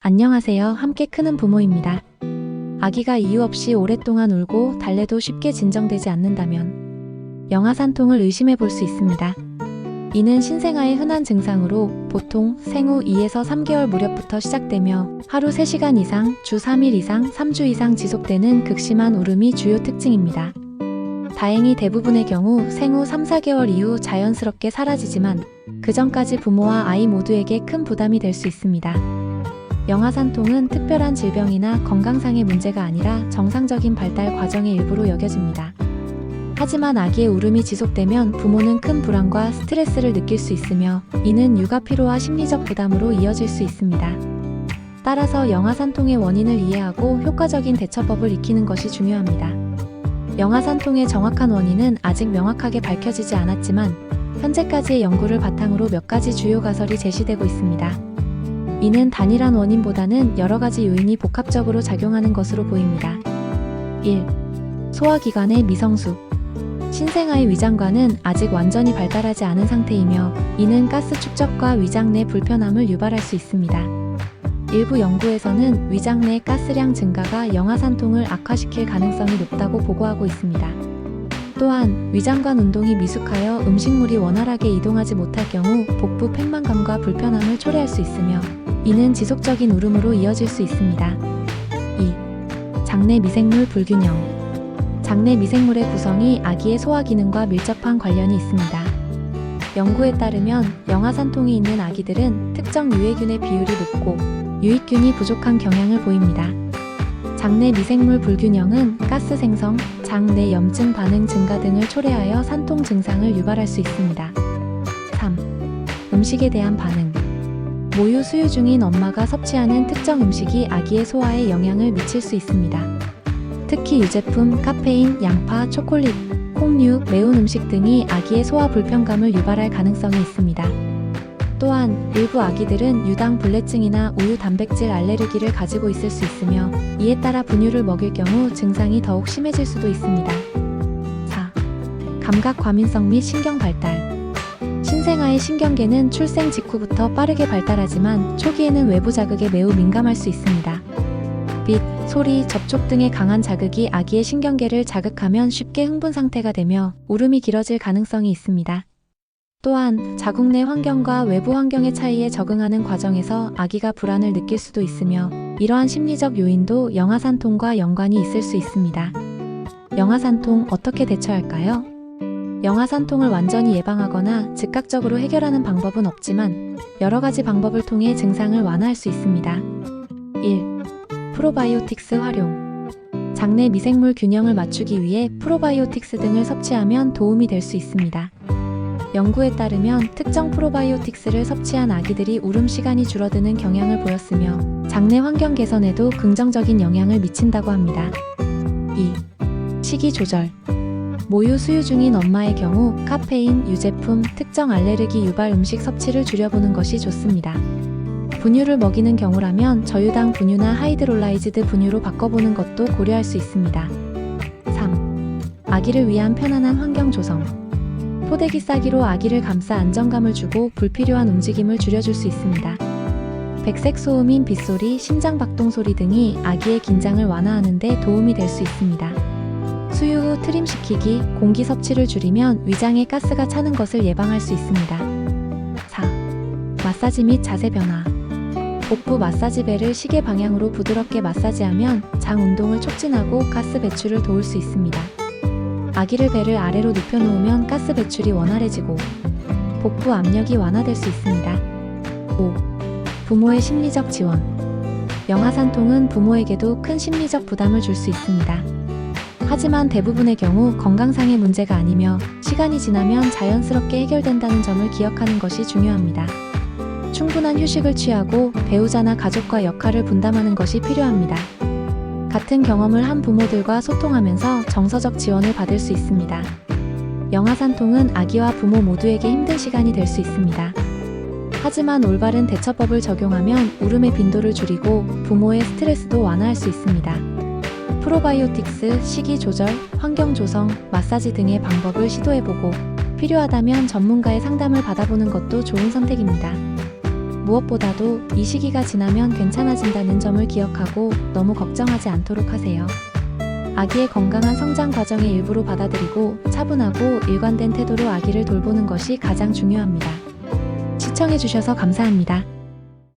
안녕하세요. 함께 크는 부모입니다. 아기가 이유 없이 오랫동안 울고 달래도 쉽게 진정되지 않는다면 영아산통을 의심해 볼 수 있습니다. 이는 신생아의 흔한 증상으로 보통 생후 2에서 3개월 무렵부터 시작되며 하루 3시간 이상, 주 3일 이상, 3주 이상 지속되는 극심한 울음이 주요 특징입니다. 다행히 대부분의 경우 생후 3, 4개월 이후 자연스럽게 사라지지만 그 전까지 부모와 아이 모두에게 큰 부담이 될 수 있습니다. 영아산통은 특별한 질병이나 건강상의 문제가 아니라 정상적인 발달 과정의 일부로 여겨집니다. 하지만 아기의 울음이 지속되면 부모는 큰 불안과 스트레스를 느낄 수 있으며 이는 육아 피로와 심리적 부담으로 이어질 수 있습니다. 따라서 영아산통의 원인을 이해하고 효과적인 대처법을 익히는 것이 중요합니다. 영아산통의 정확한 원인은 아직 명확하게 밝혀지지 않았지만 현재까지의 연구를 바탕으로 몇 가지 주요 가설이 제시되고 있습니다. 이는 단일한 원인보다는 여러 가지 요인이 복합적으로 작용하는 것으로 보입니다. 1. 소화기관의 미성숙. 신생아의 위장관은 아직 완전히 발달하지 않은 상태이며 이는 가스 축적과 위장 내 불편함을 유발할 수 있습니다. 일부 연구에서는 위장 내 가스량 증가가 영아산통을 악화시킬 가능성이 높다고 보고하고 있습니다. 또한 위장관 운동이 미숙하여 음식물이 원활하게 이동하지 못할 경우 복부 팽만감과 불편함을 초래할 수 있으며 이는 지속적인 울음으로 이어질 수 있습니다. 2. 장내 미생물 불균형. 장내 미생물의 구성이 아기의 소화 기능과 밀접한 관련이 있습니다. 연구에 따르면 영아산통이 있는 아기들은 특정 유해균의 비율이 높고 유익균이 부족한 경향을 보입니다. 장내 미생물 불균형은 가스 생성, 장내 염증 반응 증가 등을 초래하여 산통 증상을 유발할 수 있습니다. 3. 음식에 대한 반응. 모유 수유 중인 엄마가 섭취하는 특정 음식이 아기의 소화에 영향을 미칠 수 있습니다. 특히 유제품, 카페인, 양파, 초콜릿, 콩류, 매운 음식 등이 아기의 소화 불편감을 유발할 가능성이 있습니다. 또한 일부 아기들은 유당 불내증이나 우유 단백질 알레르기를 가지고 있을 수 있으며 이에 따라 분유를 먹일 경우 증상이 더욱 심해질 수도 있습니다. 4. 감각 과민성 및 신경 발달. 신생아의 신경계는 출생 직후부터 빠르게 발달하지만 초기에는 외부 자극에 매우 민감할 수 있습니다. 빛, 소리, 접촉 등의 강한 자극이 아기의 신경계를 자극하면 쉽게 흥분 상태가 되며 울음이 길어질 가능성이 있습니다. 또한 자궁 내 환경과 외부 환경의 차이에 적응하는 과정에서 아기가 불안을 느낄 수도 있으며 이러한 심리적 요인도 영아산통과 연관이 있을 수 있습니다. 영아산통 어떻게 대처할까요? 영아산통을 완전히 예방하거나 즉각적으로 해결하는 방법은 없지만 여러 가지 방법을 통해 증상을 완화할 수 있습니다. 1. 프로바이오틱스 활용. 장내 미생물 균형을 맞추기 위해 프로바이오틱스 등을 섭취하면 도움이 될 수 있습니다. 연구에 따르면 특정 프로바이오틱스를 섭취한 아기들이 울음 시간이 줄어드는 경향을 보였으며 장내 환경 개선에도 긍정적인 영향을 미친다고 합니다. 2. 식이 조절. 모유 수유 중인 엄마의 경우 카페인, 유제품, 특정 알레르기 유발 음식 섭취를 줄여보는 것이 좋습니다. 분유를 먹이는 경우라면 저유당 분유나 하이드롤라이즈드 분유로 바꿔보는 것도 고려할 수 있습니다. 3. 아기를 위한 편안한 환경 조성. 포대기 싸기로 아기를 감싸 안정감을 주고 불필요한 움직임을 줄여줄 수 있습니다. 백색 소음인 빗소리, 심장 박동 소리 등이 아기의 긴장을 완화하는 데 도움이 될 수 있습니다. 수유 후 트림시키기, 공기 섭취를 줄이면 위장에 가스가 차는 것을 예방할 수 있습니다. 4. 마사지 및 자세 변화. 복부 마사지벨을 시계 방향으로 부드럽게 마사지하면 장 운동을 촉진하고 가스 배출을 도울 수 있습니다. 아기를 배를 아래로 눕혀놓으면 가스 배출이 원활해지고 복부 압력이 완화될 수 있습니다. 5. 부모의 심리적 지원. 영아산통은 부모에게도 큰 심리적 부담을 줄 수 있습니다. 하지만 대부분의 경우 건강상의 문제가 아니며 시간이 지나면 자연스럽게 해결된다는 점을 기억하는 것이 중요합니다. 충분한 휴식을 취하고 배우자나 가족과 역할을 분담하는 것이 필요합니다. 같은 경험을 한 부모들과 소통하면서 정서적 지원을 받을 수 있습니다. 영아산통은 아기와 부모 모두에게 힘든 시간이 될 수 있습니다. 하지만 올바른 대처법을 적용하면 울음의 빈도를 줄이고 부모의 스트레스도 완화할 수 있습니다. 프로바이오틱스, 식이 조절, 환경 조성, 마사지 등의 방법을 시도해보고 필요하다면 전문가의 상담을 받아보는 것도 좋은 선택입니다. 무엇보다도 이 시기가 지나면 괜찮아진다는 점을 기억하고 너무 걱정하지 않도록 하세요. 아기의 건강한 성장 과정의 일부로 받아들이고 차분하고 일관된 태도로 아기를 돌보는 것이 가장 중요합니다. 시청해주셔서 감사합니다.